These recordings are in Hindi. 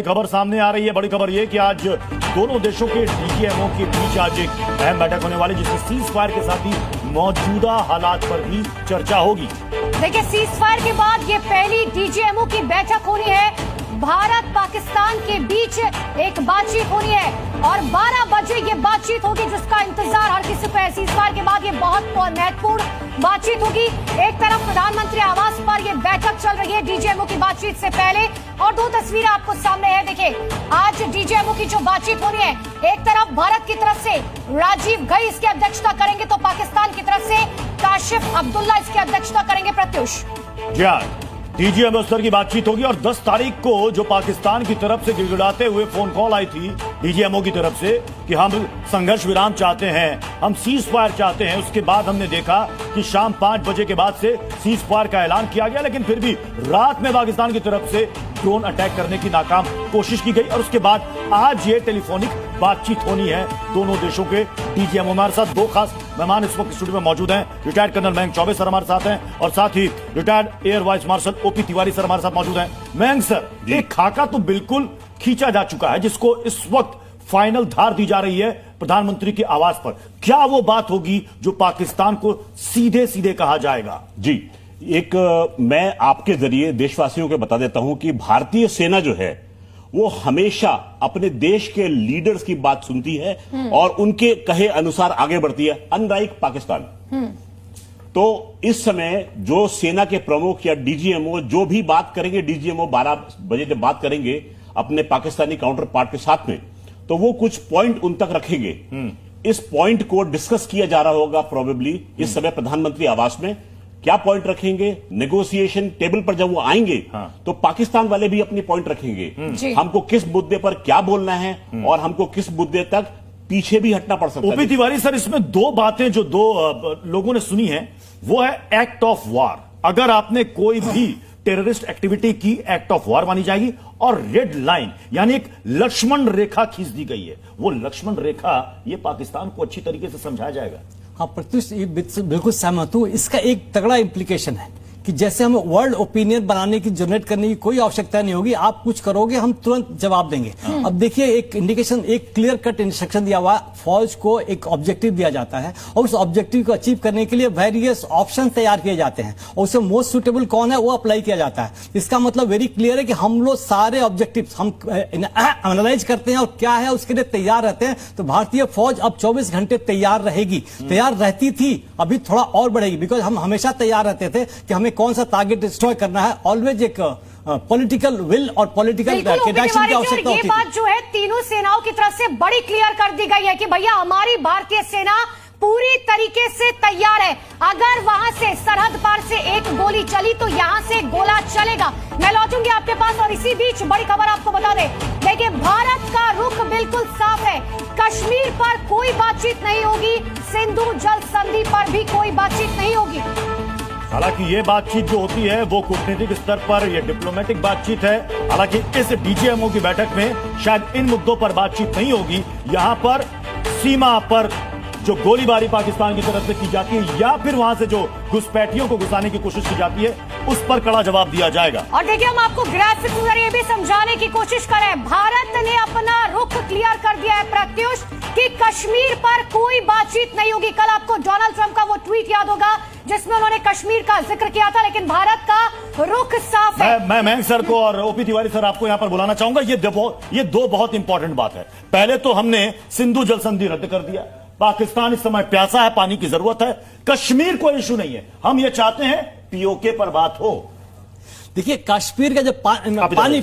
खबर सामने आ रही है। बड़ी खबर यह कि आज दोनों देशों के डीजीएमओ के बीच आज एक अहम बैठक होने वाली, जिसमें सीज फायर के साथ ही मौजूदा हालात पर भी चर्चा होगी। देखिए, सीज फायर के बाद ये पहली डीजीएमओ की बैठक होनी है। भारत पाकिस्तान के बीच एक बातचीत होनी है और 12 बजे ये बातचीत होगी, जिसका इंतजार हर किसी को है। सीज फायर के बाद ये बहुत महत्वपूर्ण बातचीत होगी। एक तरफ प्रधानमंत्री आवास पर ये बैठक चल रही है डीजीएमओ की बातचीत से पहले, और दो तस्वीरें आपको सामने है। देखिए, आज डीजीएमओ की जो बातचीत होनी है, एक तरफ भारत की तरफ से राजीव घई इसकी अध्यक्षता करेंगे, तो पाकिस्तान की तरफ से काशिफ अब्दुल्ला इसकी अध्यक्षता करेंगे। प्रत्युष जी हाँ, डीजीएमओ स्तर की बातचीत होगी और 10 तारीख को जो पाकिस्तान की तरफ से गिड़गिड़ाते हुए फोन कॉल आई थी डीजीएमओ की तरफ से कि हम संघर्ष विराम चाहते हैं, हम सीज फायर चाहते हैं, उसके बाद हमने देखा कि शाम 5 बजे के बाद से सीज फायर का ऐलान किया गया, लेकिन फिर भी रात में पाकिस्तान की तरफ से ड्रोन अटैक करने की नाकाम कोशिश की गई और उसके बाद आज ये टेलीफोनिक बातचीत होनी है दोनों देशों के डीजीएमओ। हमारे साथ दो खास मेहमान इस वक्त स्टूडियो में मौजूद हैं। Retired colonel Mayank Choubey sir हमारे साथ हैं और साथ ही retired air vice marshal OP Tiwari sir हमारे साथ मौजूद हैं। मयंक सर, एक खाका तो बिल्कुल खींचा जा चुका है, जिसको इस वक्त फाइनल धार दी जा रही है प्रधानमंत्री के आवास पर। क्या वो बात होगी जो पाकिस्तान को सीधे सीधे कहा जाएगा? जी, मैं आपके जरिए देशवासियों को बता देता हूं कि भारतीय सेना जो है वो हमेशा अपने देश के लीडर्स की बात सुनती है और उनके कहे अनुसार आगे बढ़ती है, अनलाइक पाकिस्तान। तो इस समय जो सेना के प्रमुख या डीजीएमओ जो भी बात करेंगे, डीजीएमओ 12 बजे जब बात करेंगे अपने पाकिस्तानी काउंटर पार्ट के साथ में, तो वो कुछ पॉइंट उन तक रखेंगे। इस पॉइंट को डिस्कस किया जा रहा होगा प्रोबेबली इस समय प्रधानमंत्री आवास में। क्या पॉइंट रखेंगे नेगोशिएशन टेबल पर जब वो आएंगे, तो पाकिस्तान वाले भी अपनी पॉइंट रखेंगे। हमको किस मुद्दे पर क्या बोलना है और हमको किस मुद्दे तक पीछे भी हटना पड़ सकता है। ओपी तिवारी सर, इसमें दो बातें जो दो लोगों ने सुनी है, वो है एक्ट ऑफ वार। अगर आपने कोई भी टेररिस्ट एक्टिविटी की, एक्ट ऑफ वार मानी जाएगी, और रेड लाइन यानी एक लक्ष्मण रेखा खींच दी गई है। वो लक्ष्मण रेखा ये पाकिस्तान को अच्छी तरीके से समझाया जाएगा। हाँ प्रत्युष, बिल्कुल सहमत हूं। इसका एक तगड़ा इंप्लीकेशन है कि जैसे हमें वर्ल्ड ओपिनियन बनाने की, जनरेट करने की कोई आवश्यकता नहीं होगी। आप कुछ करोगे, हम तुरंत जवाब देंगे। अब देखिए, एक इंडिकेशन, एक क्लियर कट इंस्ट्रक्शन दिया हुआ, फौज को एक ऑब्जेक्टिव दिया जाता है और उस ऑब्जेक्टिव को अचीव करने के लिए वेरियस ऑप्शन तैयार किए जाते हैं और उससे मोस्ट सुटेबल कौन है वो अप्लाई किया जाता है। इसका मतलब वेरी क्लियर है कि हम लोग सारे ऑब्जेक्टिव हम एनालाइज करते हैं और क्या है उसके लिए तैयार रहते हैं। तो भारतीय फौज अब 24 घंटे तैयार रहेगी, तैयार रहती थी, अभी थोड़ा और बढ़ेगी, बिकॉज हम हमेशा तैयार रहते थे कि हमें कौन सा टारगेट डिस्ट्रॉय करना है। ऑलवेज एक पॉलिटिकल विल और पॉलिटिकल डायरेक्शन की आवश्यकता होती है। ये बात जो है तीनों सेनाओं की तरफ से बड़ी क्लियर कर दी गई है कि भैया हमारी भारतीय सेना पूरी तरीके से तैयार है। अगर वहां से सरहद पार से एक गोली चली तो यहां से गोला चलेगा। मैं लौटूंगी आपके पास और इसी बीच बड़ी खबर आपको बता दें। देखिए, भारत का रुख बिल्कुल साफ है। कश्मीर पर कोई बातचीत नहीं होगी, सिंधु जल संधि पर भी कोई बातचीत नहीं होगी। हालांकि ये बातचीत जो होती है वो कूटनीतिक स्तर पर, ये डिप्लोमेटिक बातचीत है। हालांकि इस डीजीएमओ की बैठक में शायद इन मुद्दों पर बातचीत नहीं होगी। यहां पर सीमा पर जो गोलीबारी पाकिस्तान की तरफ से की जाती है या फिर वहां से जो घुसपैठियों को घुसाने की कोशिश की जाती है, उस पर कड़ा जवाब दिया जाएगा। और देखिए, हम आपको ग्राफिक्स के जरिए भी समझाने की कोशिश करें। भारत ने अपना रुख क्लियर कर दिया है प्रत्युष कि कश्मीर पर कोई बातचीत नहीं होगी। कल आपको डोनाल्ड ट्रंप का वो ट्वीट याद होगा जिसमें उन्होंने कश्मीर का जिक्र किया था, लेकिन भारत का रुख साफ है। मैं मयंक सर को और ओपी तिवारी सर आपको यहां पर बुलाना चाहूंगा। ये दो बहुत इंपॉर्टेंट बात है। पहले तो हमने सिंधु जल संधि रद्द कर दिया। पाकिस्तान इस समय प्यासा है, पानी की जरूरत है। कश्मीर कोई इशू नहीं है, हम ये चाहते हैं पीओके पर बात हो। देखिए, कश्मीर का जब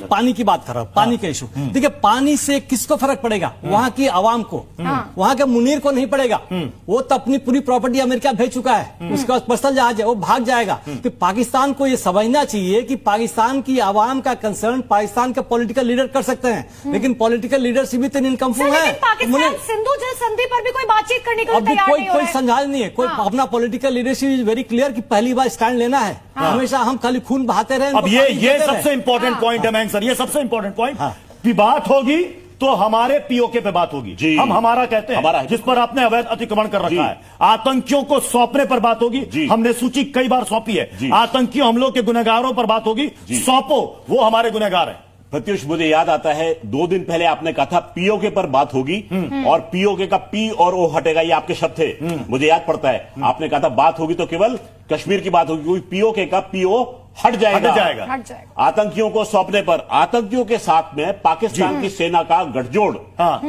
पानी की बात कर रहा हूं, पानी का इशू। देखिए, पानी से किसको फर्क पड़ेगा? वहां की आवाम को, वहां के मुनीर को नहीं पड़ेगा। वो तो अपनी पूरी प्रॉपर्टी अमेरिका भेज चुका है, उसके पास पर्सनल जहाज है, वो भाग जाएगा। तो पाकिस्तान को ये समझना चाहिए कि पाकिस्तान की आवाम का कंसर्न पाकिस्तान के पॉलिटिकल लीडर कर सकते हैं, लेकिन पॉलिटिकल लीडरशिप भी तो इनकम्प्लीट है। पाकिस्तान सिंधु जल संधि पर भी कोई बातचीत करने को तैयार नहीं है। कोई संझाल नहीं है, कोई अपना political leadership is very clear कि पहली बार स्टैंड लेना है। हमेशा हम खाली खून बहाते रहे। अब ये सबसे इंपॉर्टेंट पॉइंट है मयंक सर, ये सबसे इंपॉर्टेंट पॉइंट। की बात होगी तो हमारे पीओके पे बात होगी। हम हमारा कहते हैं, जिस पर आपने अवैध अतिक्रमण कर रखा है। आतंकियों को सौंपने पर बात होगी, हमने सूची कई बार सौंपी है। आतंकी हमलों के गुनहगारों पर बात होगी, सौंपो, वो हमारे गुनहगार हैं। प्रत्युष, मुझे याद आता है 2 दिन पहले आपने कहा था पीओके पर बात होगी और पीओके का पी और ओ हटेगा, ये आपके शब्द थे। मुझे याद पड़ता है आपने कहा था बात होगी तो केवल कश्मीर की बात होगी, क्योंकि पीओके का पीओ हट जाएगा। हट जाएगा। आतंकियों को सौंपने पर आतंकियों के साथ में पाकिस्तान की सेना का गठजोड़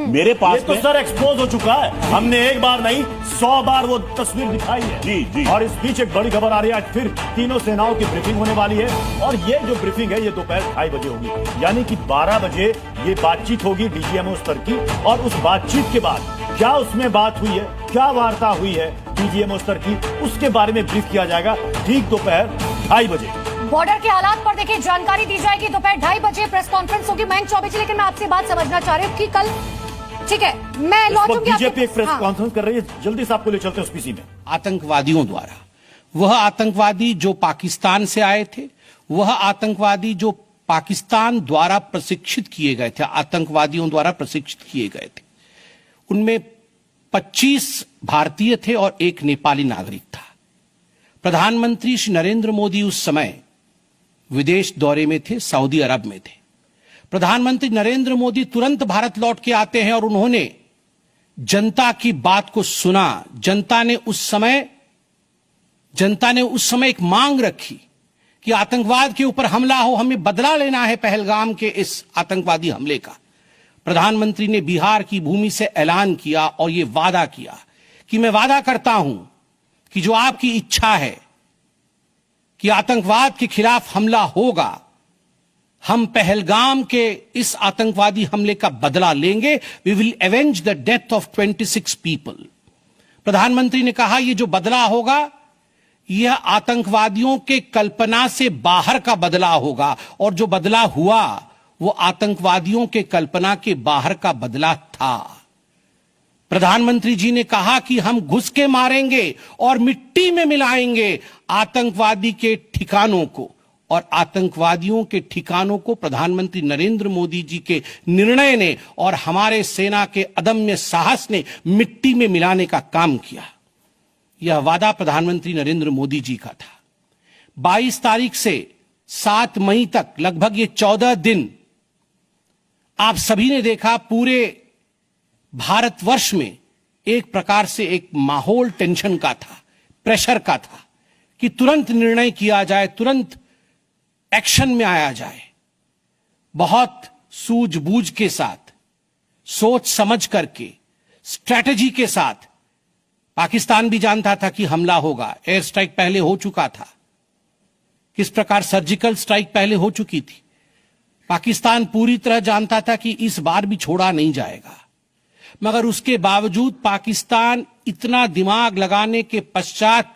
मेरे पास ये तो सर एक्सपोज हो चुका है। हमने एक बार नहीं 100 बार वो तस्वीर दिखाई है। जी। और इस बीच एक बड़ी खबर आ रही है, आज फिर तीनों सेनाओं की ब्रीफिंग होने वाली है और ये जो ब्रीफिंग है ये दोपहर 2:30 बजे होगी, यानी कि 12 बजे ये बातचीत होगी डीजीएमओ स्तर की। और उस बातचीत के बाद क्या उसमें बात हुई है, क्या वार्ता हुई है डीजीएमओ स्तर की, उसके बारे में ब्रीफ किया जाएगा ठीक दोपहर 2:30 बजे। बॉर्डर के हालात पर देखिए जानकारी दी जाएगी। दोपहर 2:30 बजे प्रेस कॉन्फ्रेंस होगी मयंक चौबे जी। लेकिन मैं आपसे बात समझना चाह रही हूँ कि कल, ठीक है, मैं लौटूंगी। बीजेपी एक प्रेस कॉन्फ्रेंस कर रही है, जल्दी से आपको ले चलते हैं उस पीसी में। आतंकवादियों द्वारा, वह आतंकवादी जो पाकिस्तान से आए थे, वह आतंकवादी जो पाकिस्तान द्वारा प्रशिक्षित किए गए थे, आतंकवादियों द्वारा प्रशिक्षित किए गए थे, उनमें 25 भारतीय थे और 1 नेपाली नागरिक था। प्रधानमंत्री श्री नरेंद्र मोदी उस समय विदेश दौरे में थे, सऊदी अरब में थे। प्रधानमंत्री नरेंद्र मोदी तुरंत भारत लौट के आते हैं और उन्होंने जनता की बात को सुना। जनता ने उस समय एक मांग रखी कि आतंकवाद के ऊपर हमला हो, हमें बदला लेना है पहलगाम के इस आतंकवादी हमले का। प्रधानमंत्री ने बिहार की भूमि से ऐलान किया और यह वादा किया कि मैं वादा करता हूं कि जो आपकी इच्छा है कि आतंकवाद के खिलाफ हमला होगा, हम पहलगाम के इस आतंकवादी हमले का बदला लेंगे। We will avenge the death of 26 people. प्रधानमंत्री ने कहा यह जो बदला होगा यह आतंकवादियों के कल्पना से बाहर का बदला होगा, और जो बदला हुआ वो आतंकवादियों के कल्पना के बाहर का बदला था। प्रधानमंत्री जी ने कहा कि हम घुस के मारेंगे और मिट्टी में मिलाएंगे आतंकवादी के ठिकानों को, और आतंकवादियों के ठिकानों को प्रधानमंत्री नरेंद्र मोदी जी के निर्णय ने और हमारे सेना के अदम्य साहस ने मिट्टी में मिलाने का काम किया। यह वादा प्रधानमंत्री नरेंद्र मोदी जी का था। 22 तारीख से 7 मई तक लगभग ये 14 दिन आप सभी ने देखा पूरे भारतवर्ष में एक प्रकार से एक माहौल टेंशन का था, प्रेशर का था कि तुरंत निर्णय किया जाए, तुरंत एक्शन में आया जाए। बहुत सूझबूझ के साथ, सोच समझ करके, स्ट्रैटेजी के साथ। पाकिस्तान भी जानता था कि हमला होगा, एयर स्ट्राइक पहले हो चुका था, किस प्रकार सर्जिकल स्ट्राइक पहले हो चुकी थी। पाकिस्तान पूरी तरह जानता था कि इस बार भी छोड़ा नहीं जाएगा, मगर उसके बावजूद पाकिस्तान इतना दिमाग लगाने के पश्चात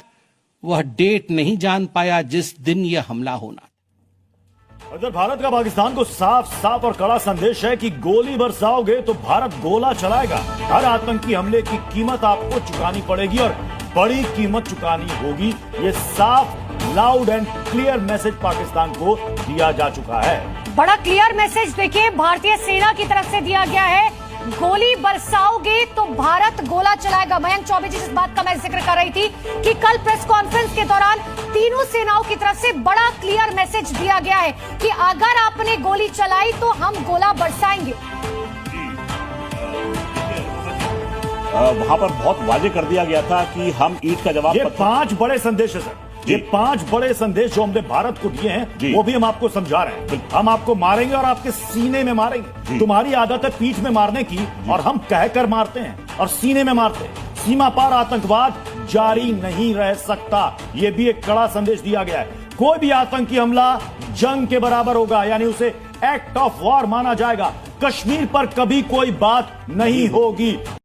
वह डेट नहीं जान पाया जिस दिन यह हमला होना। अगर भारत का पाकिस्तान को साफ साफ और कड़ा संदेश है कि गोली बरसाओगे तो भारत गोला चलाएगा। हर आतंकी हमले की कीमत आपको चुकानी पड़ेगी और बड़ी कीमत चुकानी होगी। ये साफ, loud and clear message Pakistan को दिया जा चुका है। बड़ा क्लियर मैसेज देखिए भारतीय सेना की तरफ से दिया गया है, गोली बरसाओगे तो भारत गोला चलाएगा। मयंक चौबे जी, जिस बात का मैं जिक्र कर रही थी कि कल प्रेस कॉन्फ्रेंस के दौरान तीनों सेनाओं की तरफ से बड़ा क्लियर मैसेज दिया गया है कि अगर आपने गोली चलाई तो हम गोला बरसाएंगे। वहां पर बहुत वाजे कर दिया गया था कि हम ईंट का जवाब। ये 5 बड़े संदेश है सर, ये 5 बड़े संदेश जो हमने भारत को दिए हैं वो भी हम आपको समझा रहे हैं। हम आपको मारेंगे और आपके सीने में मारेंगे। तुम्हारी आदत है पीठ में मारने की और हम कहकर मारते हैं और सीने में मारते हैं। सीमा पार आतंकवाद जारी नहीं रह सकता, ये भी एक कड़ा संदेश दिया गया है। कोई भी आतंकी हमला जंग के बराबर होगा, यानी उसे एक्ट ऑफ वॉर माना जाएगा। कश्मीर पर कभी कोई बात नहीं होगी।